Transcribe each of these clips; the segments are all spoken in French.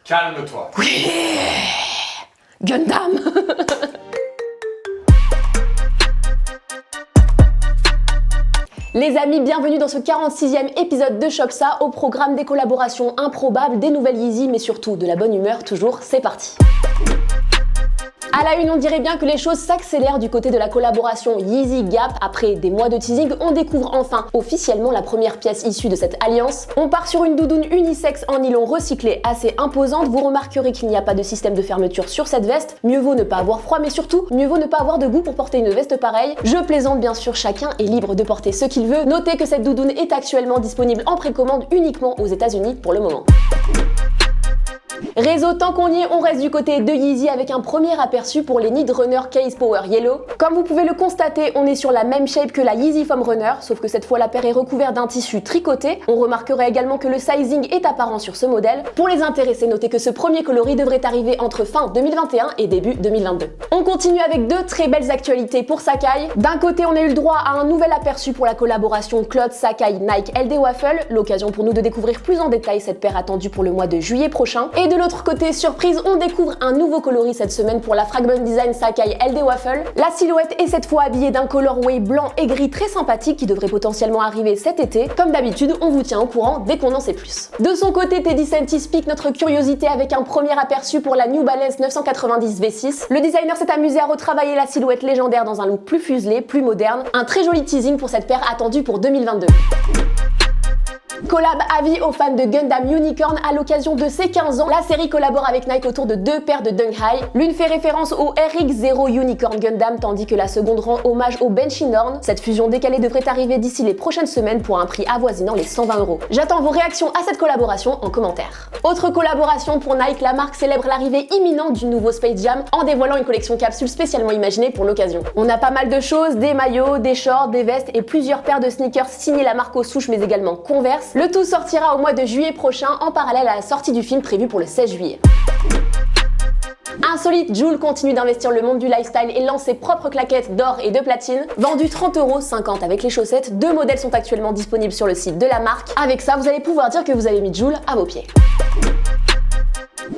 Calme-toi. Oui, Gundam. Les amis, bienvenue dans ce 46e épisode de Chope Ça, au programme des collaborations improbables, des nouvelles Yeezy, mais surtout de la bonne humeur, toujours, c'est parti. À la une, on dirait bien que les choses s'accélèrent du côté de la collaboration Yeezy Gap. Après des mois de teasing, on découvre enfin officiellement la première pièce issue de cette alliance. On part sur une doudoune unisexe en nylon recyclé assez imposante. Vous remarquerez qu'il n'y a pas de système de fermeture sur cette veste. Mieux vaut ne pas avoir froid, mais surtout, mieux vaut ne pas avoir de goût pour porter une veste pareille. Je plaisante bien sûr, chacun est libre de porter ce qu'il veut. Notez que cette doudoune est actuellement disponible en précommande uniquement aux États-Unis pour le moment. Réseau, tant qu'on y est, on reste du côté de Yeezy avec un premier aperçu pour les Need Runner Case Power Yellow. Comme vous pouvez le constater, on est sur la même shape que la Yeezy Foam Runner, sauf que cette fois la paire est recouverte d'un tissu tricoté. On remarquerait également que le sizing est apparent sur ce modèle. Pour les intéressés, notez que ce premier coloris devrait arriver entre fin 2021 et début 2022. On continue avec deux très belles actualités pour Sacai. D'un côté, on a eu le droit à un nouvel aperçu pour la collaboration Claude Sacai Nike LD Waffle, l'occasion pour nous de découvrir plus en détail cette paire attendue pour le mois de juillet prochain. Et de l'autre côté, surprise, on découvre un nouveau coloris cette semaine pour la Fragment Design Sacai LD Waffle. La silhouette est cette fois habillée d'un colorway blanc et gris très sympathique qui devrait potentiellement arriver cet été. Comme d'habitude, on vous tient au courant dès qu'on en sait plus. De son côté, Teddy Santis pique notre curiosité avec un premier aperçu pour la New Balance 990 V6. Le designer s'est amusé à retravailler la silhouette légendaire dans un look plus fuselé, plus moderne. Un très joli teasing pour cette paire attendue pour 2022. Collab avis aux fans de Gundam Unicorn à l'occasion de ses 15 ans. La série collabore avec Nike autour de deux paires de Dunk High. L'une fait référence au RX-0 Unicorn Gundam, tandis que la seconde rend hommage au Benchinorn. Cette fusion décalée devrait arriver d'ici les prochaines semaines pour un prix avoisinant les 120 €. J'attends vos réactions à cette collaboration en commentaire. Autre collaboration pour Nike, la marque célèbre l'arrivée imminente du nouveau Space Jam en dévoilant une collection capsule spécialement imaginée pour l'occasion. On a pas mal de choses, des maillots, des shorts, des vestes et plusieurs paires de sneakers signés la marque aux souches mais également Converse. Le tout sortira au mois de juillet prochain en parallèle à la sortie du film prévue pour le 16 juillet. Insolite, Joule continue d'investir le monde du lifestyle et lance ses propres claquettes d'or et de platine. Vendues 30 €, 50 avec les chaussettes, deux modèles sont actuellement disponibles sur le site de la marque. Avec ça, vous allez pouvoir dire que vous avez mis Joule à vos pieds.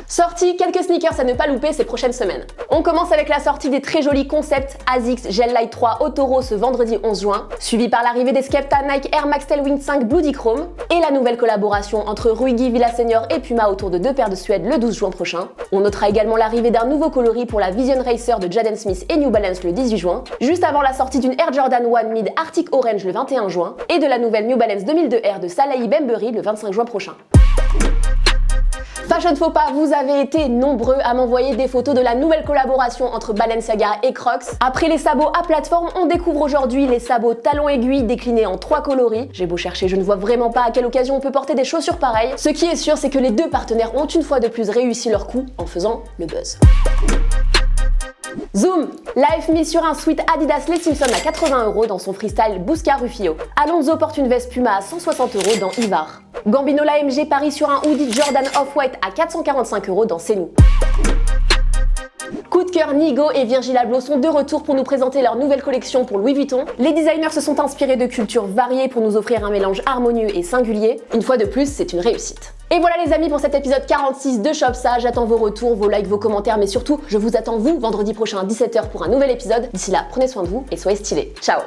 Sortie, quelques sneakers à ne pas louper ces prochaines semaines. On commence avec la sortie des très jolis concepts ASICS Gel Light 3 Otoro ce vendredi 11 juin, suivi par l'arrivée des Skepta Nike Air Max Tailwind 5 Bloody Chrome et la nouvelle collaboration entre Ruigi Villaseñor et Puma autour de deux paires de suède le 12 juin prochain. On notera également l'arrivée d'un nouveau coloris pour la Vision Racer de Jaden Smith et New Balance le 18 juin, juste avant la sortie d'une Air Jordan 1 Mid Arctic Orange le 21 juin et de la nouvelle New Balance 2002 Air de Salahi Bembury le 25 juin prochain. Fashion faux pas, vous avez été nombreux à m'envoyer des photos de la nouvelle collaboration entre Balenciaga et Crocs. Après les sabots à plateforme, on découvre aujourd'hui les sabots talons aiguilles déclinés en 3 coloris. J'ai beau chercher, je ne vois vraiment pas à quelle occasion on peut porter des chaussures pareilles. Ce qui est sûr, c'est que les deux partenaires ont une fois de plus réussi leur coup en faisant le buzz. Zoom! Life mise sur un sweat Adidas Les Simpsons à 80 € dans son freestyle Busca Rufio. Alonso porte une veste Puma à 160 € dans Ivar. Gambino l'AMG parie sur un hoodie Jordan Off-White à 445 € dans C'est nous. Coup de cœur, Nigo et Virgil Abloh sont de retour pour nous présenter leur nouvelle collection pour Louis Vuitton. Les designers se sont inspirés de cultures variées pour nous offrir un mélange harmonieux et singulier. Une fois de plus, c'est une réussite. Et voilà les amis pour cet épisode 46 de Chope Ça. J'attends vos retours, vos likes, vos commentaires, mais surtout, je vous attends vous vendredi prochain à 17 h pour un nouvel épisode. D'ici là, prenez soin de vous et soyez stylés. Ciao!